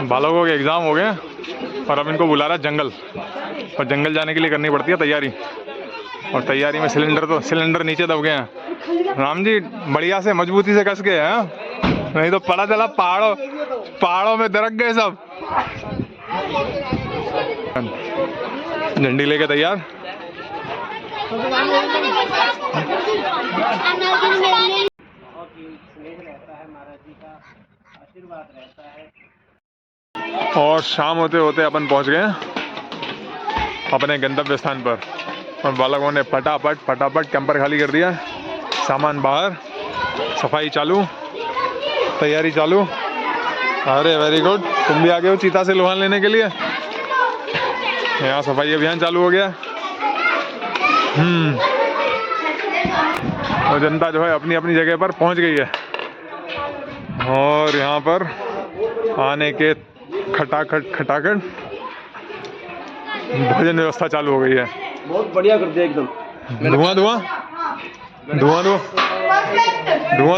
बालकों के एग्ज़ाम हो गए और अब इनको बुला रहा है जंगल, और जंगल जाने के लिए करनी पड़ती है तैयारी। और तैयारी में सिलेंडर नीचे दब गए हैं। राम जी बढ़िया से मजबूती से कस गए हैं, नहीं तो पता चला पहाड़ों में दरक गए सब। झंडी लेके तैयार। और शाम होते होते अपन पहुंच गए अपने गंतव्य स्थान पर, और बालकों ने फटाफट कैंपर खाली कर दिया, सामान बाहर, सफाई चालू, तैयारी चालू। अरे वेरी गुड, तुम भी आ गए हो चीता से लोहा लेने के लिए। यहाँ सफाई अभियान चालू हो गया। और जनता जो है अपनी अपनी जगह पर पहुंच गई है, और यहाँ पर आने के खटाखट भोजन व्यवस्था चालू हो गई है। बहुत बढ़िया कर दिया एकदम। धुआं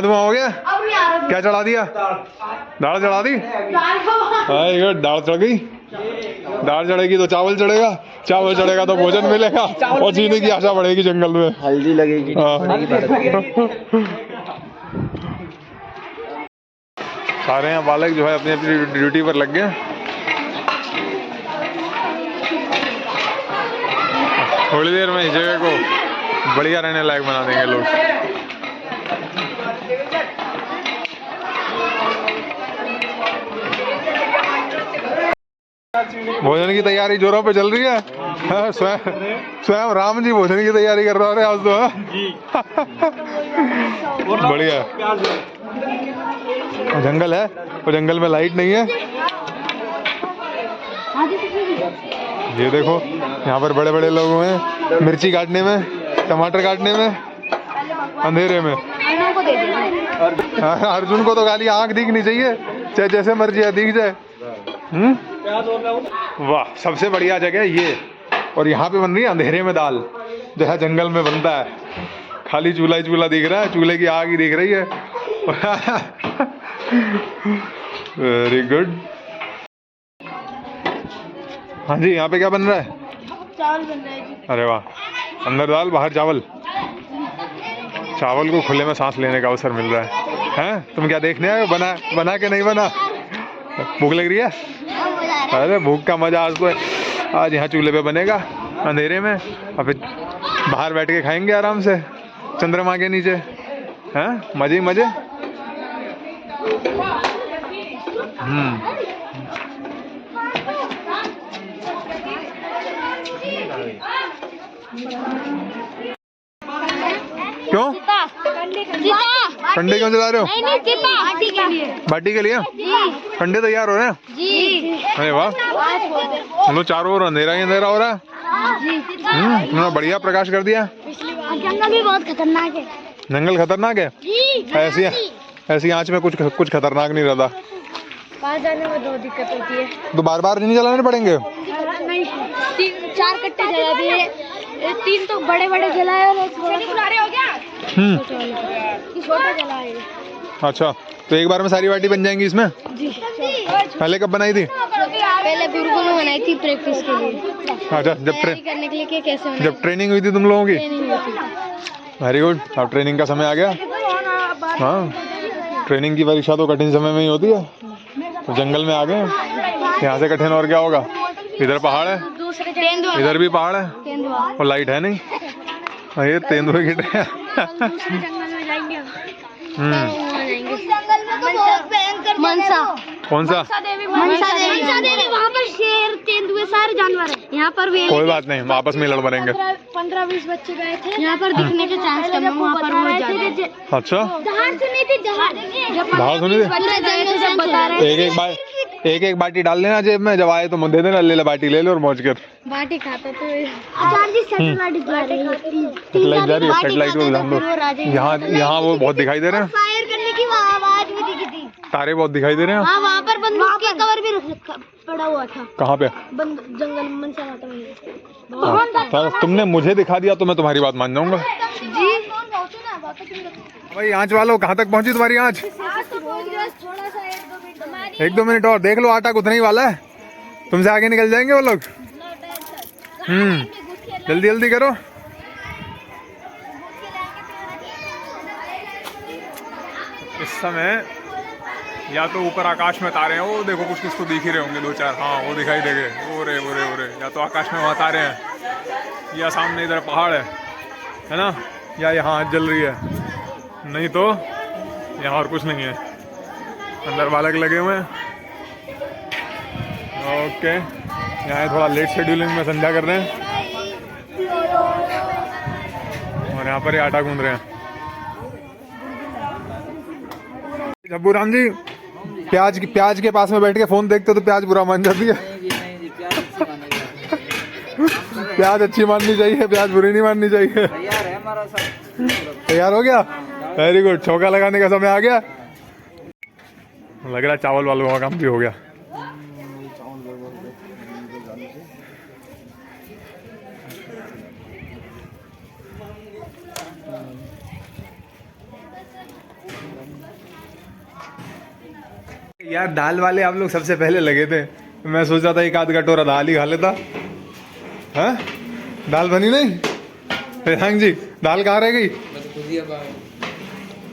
हो गया। क्या चढ़ा दिया? दाल चढ़ा दी। दाल चढ़ गई। दाल चढ़ेगी तो चावल चढ़ेगा, चावल चढ़ेगा तो भोजन मिलेगा, और जीने की आशा बढ़ेगी जंगल में। हल्दी लगेगी। सारे यहाँ बालक जो है अपनी अपनी ड्यूटी पर लग गए। थोड़ी देर में इस जगह को बढ़िया रहने लायक बना देंगे लोग। भोजन की तैयारी जोरों पे चल रही है। स्वयं राम जी भोजन की तैयारी कर रहे हैं आज तो। बढ़िया। जंगल है और जंगल में लाइट नहीं है। ये देखो यहाँ पर बड़े बड़े लोग हैं मिर्ची काटने में, टमाटर काटने में, अंधेरे में। अर्जुन को तो खाली आँख दिखनी चाहिए, चाहे जैसे मर्जी है दिख जाए। वाह, सबसे बढ़िया जगह ये। और यहाँ पे बन रही है अंधेरे में दाल, जैसा जंगल में बनता है। खाली चूल्हा ही चूल्हा दिख रहा है, चूल्हे की आग ही दिख रही है। Very good. हाँ जी, यहाँ पे क्या बन रहा है? चावल बन रहा है जी। अरे वाह, अंदर दाल बाहर चावल। चावल को खुले में सांस लेने का अवसर मिल रहा है। हैं? तुम क्या देखने आए हो? बना के नहीं बना? भूख लग रही है? अरे भूख का मजा आज यहाँ चूल्हे पे बनेगा अंधेरे में, और फिर बाहर बैठ के खाएंगे आराम से चंद्रमा के नीचे। हैं? मजे ही मजे। क्यों? कंडे क्यों जला रहे हो? बाटी के लिए कंडे तैयार हो रहे हैं जी। अरे वाह, हम लोग चारों ओर अंधेरा ही अंधेरा हो रहा है। तुमने बढ़िया प्रकाश कर दिया। जंगल भी बहुत खतरनाक है। जंगल खतरनाक है? ऐसी आंच में कुछ खतरनाक नहीं रहता। पास जाने में बहुत दिक्कत होती है। तो बार बार नहीं जलाने पड़ेंगे? नहीं, 4 कट्टे जला दिए, 3 तो बड़े बड़े जलाए और एक छोटा जलाए। अच्छा, तो एक बार में सारी बाटी बन जाएंगी इसमें? जी। पहले कब बनाई थी? पहले गुरुकुल में बनाई थी प्रैक्टिस के लिए। अच्छा, करने के लिए कि कैसे बनाई? जब ट्रेनिंग हुई थी तुम लोगों की? Very good. अब ट्रेनिंग का समय आ गया। हाँ, ट्रेनिंग की परीक्षा तो कठिन समय में ही होती है। तो जंगल में आ गए, यहाँ से कठिन और क्या होगा? इधर पहाड़ है, इधर भी पहाड़ है, और लाइट है नहीं। ये तेंदुए गिर रहे हैं। मनसा। कौन सा? मनसा देवी। वहाँ पर शेर, तेंदुए सारे जानवर हैं। यहाँ पर भी कोई बात नहीं, हम आपस में लड़ मरेंगे। 15-20 बच्चे गए थे। यहाँ पर दिखने के चांस कम है, वहाँ पर बहुत ज्यादा। अच्छा, दहाड़ सुनी थी। दहाड़ सुनी थी? सब बता रहे हैं। एक बाटी डाल लेना जेब में, जब आए तो दे देना, ले बाटी ले लो और मौज कर। बाटी खाता तो सेटेलाइट जा रही है। सेटेलाइट को ध्यान दो। यहाँ वो बहुत दिखाई दे रहे हैं, फायर करने की आवाज भी दिखी थी। तारे बहुत दिखाई दे रहे हैं। हाँ, वहाँ पर बंदूक का कवर भी पड़ा हुआ था। कहाँ पे? जंगल मनसा माता में। तुमने मुझे दिखा दिया तो मैं तुम्हारी बात मान जाऊंगा जी। भाई आँच वालों, कहाँ तक पहुँची तुम्हारी आँच? थोड़ा सा 1-2 मिनट। हमारी 1-2 मिनट और देख लो, आटा गुथने ही वाला है, तुमसे आगे निकल जाएंगे वो लोग। जल्दी जल्दी करो। इस समय या तो ऊपर आकाश में तारे हैं, वो देखो कुछ कुछ तो दिख ही रहे होंगे 2-4, हाँ वो दिखाई देंगे, ओरे ओरे ओरे, या तो आकाश में वहाँ तारे हैं, या सामने इधर पहाड़ है ना, या यहाँ आग जल रही है, नहीं तो यहाँ और कुछ नहीं है, अंदर बालक लगे हुए हैं। ओके, यहाँ थोड़ा लेट शेड्यूलिंग में संध्या कर रहे हैं, और यहाँ पर ही आटा गूंद रहे हैं। जब्बू राम जी, प्याज के पास में बैठ के फोन देखते हो तो प्याज बुरा मान जाती है। प्याज अच्छी माननी चाहिए, प्याज बुरी नहीं माननी चाहिए। तैयार है हमारा सब, तैयार हो गया, वेरी गुड। चौका लगाने का समय आ गया, लग रहा है चावल वालों का काम भी हो गया। यार दाल वाले आप लोग सबसे पहले लगे थे, मैं सोचा था एक आध कटोरा दाल ही खा लेता। हाँ दाल बनी नहीं? रेहांग जी दाल कहाँ रह गई?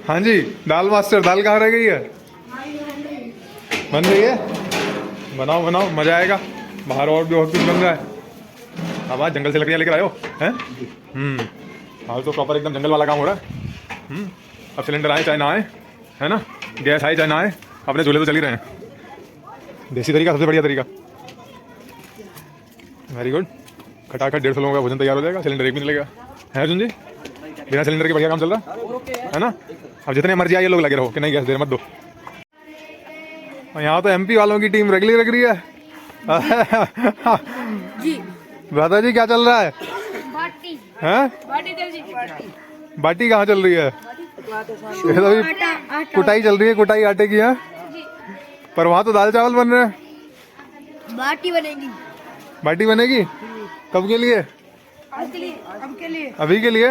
हाँ जी दाल मास्टर, दाल कहाँ रह गई है? बन गई है, बनाओ बनाओ, मजा आएगा। बाहर और भी बहुत कुछ बन रहा है। अब आज जंगल से लकड़ियाँ लेकर आयो हैं? हाल तो प्रॉपर एकदम जंगल वाला काम हो रहा है। अब सिलेंडर आए चाहे ना आए, है ना, गैस आए चाहे ना आए, अपने चूल्हे तो चल ही रहे हैं। देसी तरीका सबसे बढ़िया तरीका। Very good. खटाखट 150 लोगों का भोजन तैयार हो जाएगा, सिलेंडर एक भी नहीं लगेगा, है अर्जुन जी? बिना सिलेंडर के बढ़िया काम चल रहा है ना। अब जितने मर्जी आइए लोग लगे रहो कि नहीं गैस देर मत दो। और यहाँ तो एमपी वालों की टीम रगली रग रही है। जी दादा जी क्या चल रहा है? बाटी हैं? बाटी कहाँ चल रही है? ये तो अभी कुटाई चल रही है, कुटाई आटे की है। पर वहाँ तो दाल चावल बन रहे हैं। बाटी बनेगी। बाटी बनेगी कब के लिए? अब के लिए। अभी के लिए?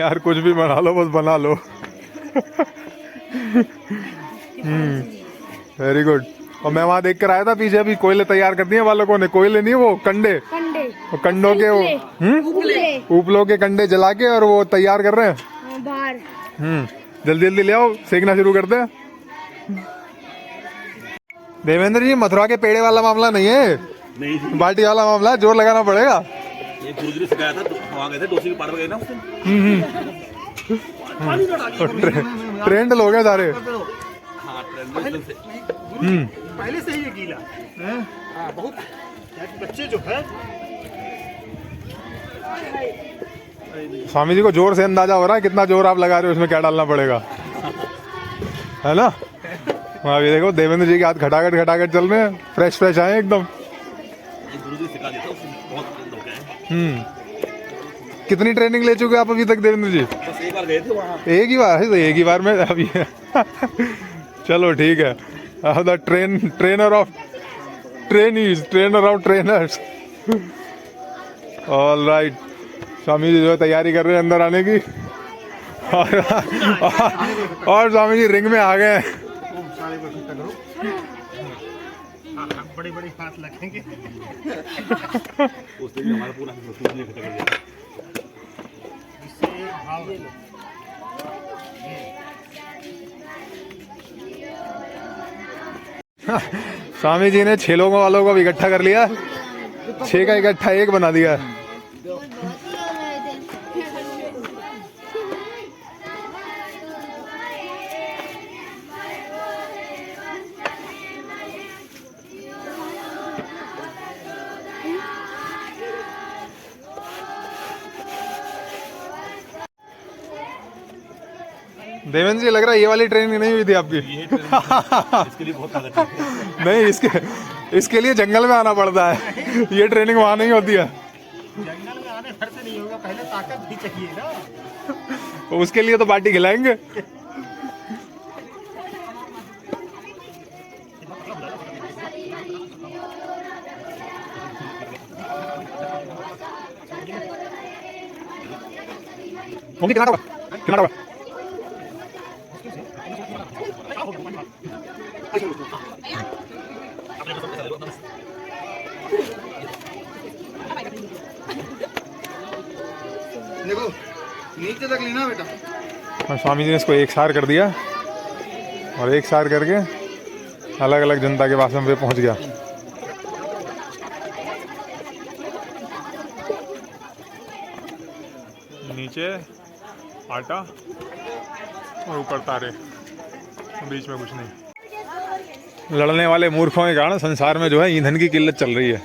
यार कुछ भी बना लो, बस बना लो। Very good. और मैं वहाँ देख कर आया था पीछे, अभी कोयले तैयार कर दिए वालों ने। कोयले नहीं, वो कंडे, वो कंडों के वो उपलों के कंडे जला के और वो तैयार कर रहे हैं बाहर। जल्दी जल्दी ले आओ, सेकना शुरू करते हैं। देवेंद्र जी मथुरा के पेड़े वाला मामला नहीं है, नहीं बाटी वाला मामला है, जोर लगाना पड़ेगा। ये गुरुजी से गया था, वहाँ गए थे, डोसी के पार में गए ना उससे। ट्रेंड लोग हैं सारे। हाँ ट्रेंड से पहले से ही ये गीला है, बहुत बच्चे जो है। स्वामी जी को जोर से अंदाजा हो रहा है कितना जोर आप लगा रहे हो, उसमें क्या डालना पड़ेगा, है ना। वहाँ भी देखो देवेंद्र जी के हाथ खटाखट खटाखट चल रहे हैं, फ्रेश फ्रेश आए एकदम। गुरुजी सिखा देता, उससे बहुत ट्रेंड हो गया है। कितनी ट्रेनिंग ले चुके आप अभी तक देवेंद्र जी? बस एक बार गए थे वहाँ। एक ही बार है तो एक ही बार में अभी। चलो ठीक है। The trainer of trainees, trainer of trainers. All right. Swami ji जो है तैयारी कर रहे हैं अंदर आने की। और स्वामी जी रिंग में आ गए हैं। बड़ी बड़ी हाथ लगेंगे। उस दिन हमारा पूरा इकट्ठा कर दिया। स्वामी जी ने 6 लोगों वालों को इकट्ठा कर लिया, 6 का इकट्ठा 1 बना दिया। देवेंद्र जी लग रहा है ये वाली ट्रेनिंग नहीं हुई थी आपकी। इसके लिए बहुत ताकत है। नहीं, इसके लिए जंगल में आना पड़ता है, ये ट्रेनिंग वहाँ नहीं होती है। जंगल में आने भर से नहीं होगा, पहले ताकत भी चाहिए ना। उसके लिए तो बाटी खिलाएंगे। कितना होगा? नीचे तक लेना बेटा। और स्वामी जी ने इसको एक सार कर दिया और एक सार करके अलग अलग जनता के पास में वे पहुंच गया। नीचे आटा और ऊपर तारे, बीच में कुछ नहीं। लड़ने वाले मूर्खों के कारण संसार में जो है ईंधन की किल्लत चल रही है,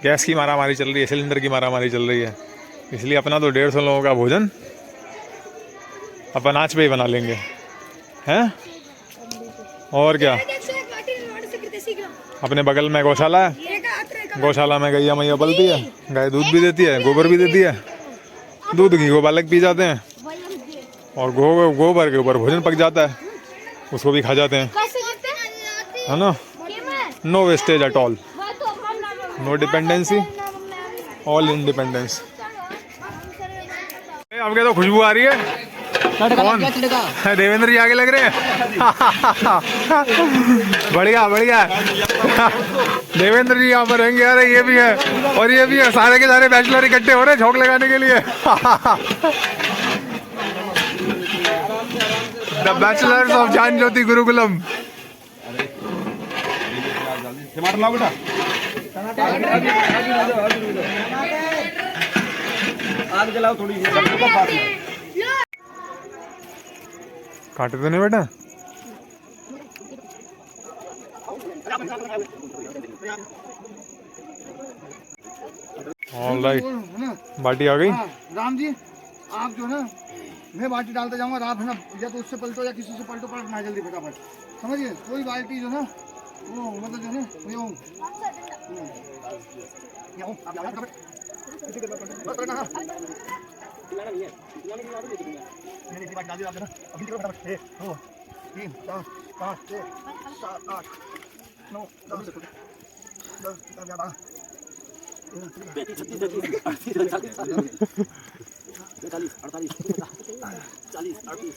गैस की मारामारी चल रही है, सिलेंडर की मारामारी चल रही है। इसलिए अपना तो 150 लोगों का भोजन अपन आज पे ही बना लेंगे, हैं? और क्या, अपने बगल में गौशाला है, गौशाला में गैया मैया पलती है, गाय दूध भी देती है, गोबर भी देती है, दूध घी को बालक पी जाते हैं और गोबर के ऊपर भोजन पक जाता है, उसको भी खा जाते हैं, है ना। No wastage at all, no dependency, all independence. अब क्या तो खुशबू आ रही है, कौन? देवेंद्र जी आगे लग रहे हैं। बढ़िया बढ़िया, देवेंद्र जी यहाँ पर रहेंगे। अरे ये भी है और ये भी है, सारे के सारे बैचलर इकट्ठे हो रहे हैं झोंक लगाने के लिए। द बैचलर्स ऑफ ज्ञान ज्योति गुरुकुलम। टमाटर लाओ बेटा, आग जलाओ थोड़ी सी। काटे तो नहीं बेटा? ऑलराइट, बाटी आ गई। राम जी आप जो है मैं बाल्टी डालता जाऊंगा, आप है ना या तो उससे पलटो या किसी से पलटो, पलट ना जल्दी फटाफट, समझिए। कोई बाल्टी जो है वो मतलब जो है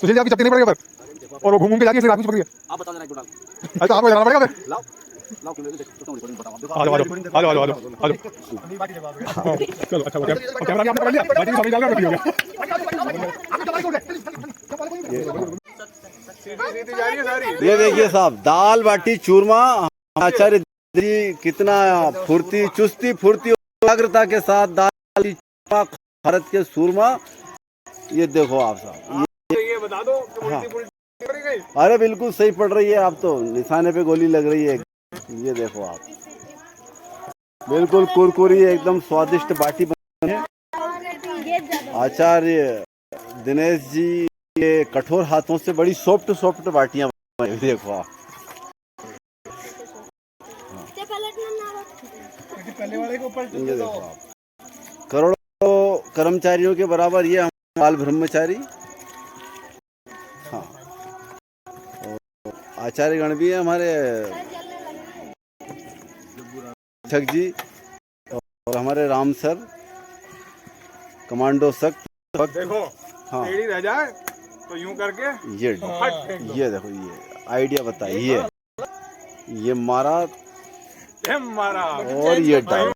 तुझे जाके चपटी नहीं पड़ेगा पर, और वो घूम घूम के जाके फिर आपको पकड़ लिया। आप बता देना एक डाल। अच्छा तो आपको जाना पड़ेगा फिर। लाओ लाओ क्यों देखो बताओ। आ जाओ आ जाओ आ जाओ आ जाओ। चलो अच्छा कैमरा भी आपने पकड़ लिया, बाटी समझ डाल कर हो गया। ये देखिए साहब, दाल बाटी चूरमा, आचार्य जी कितना फुर्ती चुस्ती फुर्ती एकाग्रता के साथ दाल बाटी चूरमा, भारत के सूरमा। ये देखो आप साहब, ये बता दो कि उल्टी पुल्टी पड़ गई। अरे बिल्कुल सही पड़ रही है, आप तो निशाने पे गोली लग रही है। ये देखो आप, बिल्कुल कुरकुरी एकदम स्वादिष्ट बाटी बनी है। आचार्य दिनेश जी के कठोर हाथों से बड़ी सॉफ्ट सॉफ्ट बाटियां बनी। देखो आप, ये देखो आप, करोड़ों कर्मचारियों के बराबर ये हम बाल ब्रह्मचारी। हाँ, आचार्य गण भी है हमारे शिक्षक जी और हमारे राम सर कमांडो सख्त। देखो हाँ, टेढ़ी रह जाए तो यूं करके ये देखो, ये आइडिया बताइए, ये मारा मारा और ये डाल।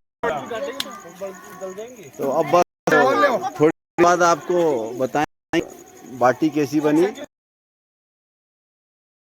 तो अब बस थोड़ी बाद आपको बताएं बाटी कैसी बनी।